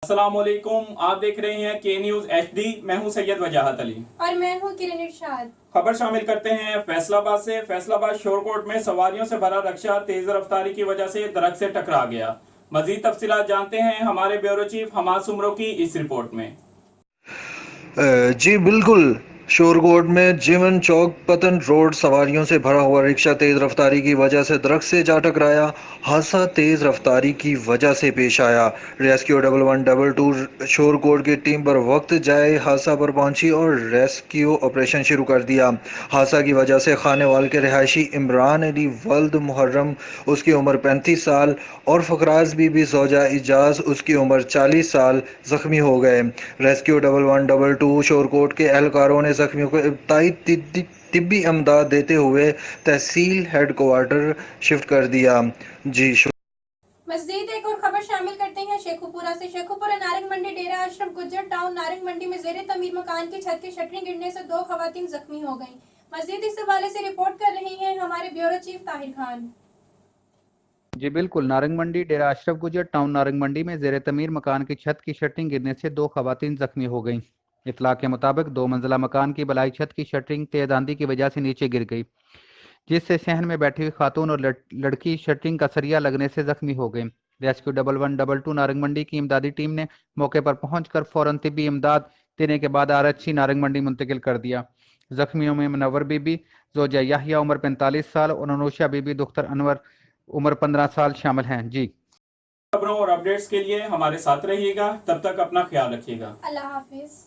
अस्सलामुअलैकुम, आप देख रहे हैं के न्यूज HD। मैं हूं सैयद वजाहत अली और मैं हूं किरण इरशाद। खबर शामिल करते हैं फैसलाबाद से। फैसलाबाद शोरकोट में सवारियों से भरा रक्षा तेज रफ्तारी की वजह से दरख्त से टकरा गया। मजीद तफसीलात जानते हैं हमारे ब्यूरो चीफ हमाद सुमरो की इस रिपोर्ट में। जी बिल्कुल। शोरकोट में जीवन चौक पतन रोड सवारियों से भरा हुआ रिक्शा तेज रफ्तारी की वजह से दरख्त से जा टकराया। हादसा तेज रफ्तारी की वजह से पेश आया। रेस्क्यू 1112 शोरकोट की टीम पर वक्त जाए हादसा पर पहुंची और रेस्क्यू ऑपरेशन शुरू कर दिया। हादसा की वजह से खानेवाल के रिहायशी इमरान अली वल्द मुहर्रम उसकी उम्र 35 साल और फकराज बीबी जोजा इजाज उसकी उम्र 40 साल जख्मी हो गए। रेस्क्यू 1112 शोरकोट के एहलकारों ने जख्मियों को इब्तदाई तिब्बी अमदाद देते हुए तहसील हेडक्वार्टर शिफ्ट कर दिया। जी मजीद एक और खबर शामिल करते हैं शेखुपुरा से। शेखुपुरा नारंग मंडी डेरा अशरफ गुज्जर टाउन नारंग मंडी में जेर तमीर मकान की छत की शटरिंग गिरने से 2 खवातीन जख्मी हो गईं। मजीद इस हवाले से रिपोर्ट कर रहे हैं हमारे ब्यूरो चीफ ताहिर खान। जी बिल्कुल। नारंग मंडी डेरा अशरफ गुजर टाउन नारंग मंडी में जेर तमीर मकान की छत की शटरिंग गिरने से 2 खवातीन जख्मी हो गईं। इतला के मुताबिक 2 मंजिला मकान की बलाई छत की शटरिंग तेज आंधी की वजह से नीचे गिर गई, जिससे सहन में बैठी हुई खातून और लड़की शटरिंग का सरिया लगने से जख्मी हो गई। रेस्क्यू 1112 नारंग मंडी की इमदादी टीम ने मौके पर पहुंचकर फौरन तिब्बी इमदाद देने के बाद आरक्षी नारंग मंडी मुंतकिल कर दिया। जख्मियों में मुनव्वर बीबी जोजा याहिया उम्र 45 साल और अनुषा बीबी दुख्तर अनवर उम्र 15 साल शामिल हैं। जी खबरों और अपडेट्स के लिए हमारे साथ रहिएगा। तब तक अपना ख्याल रखिएगा। अल्लाह हाफिज।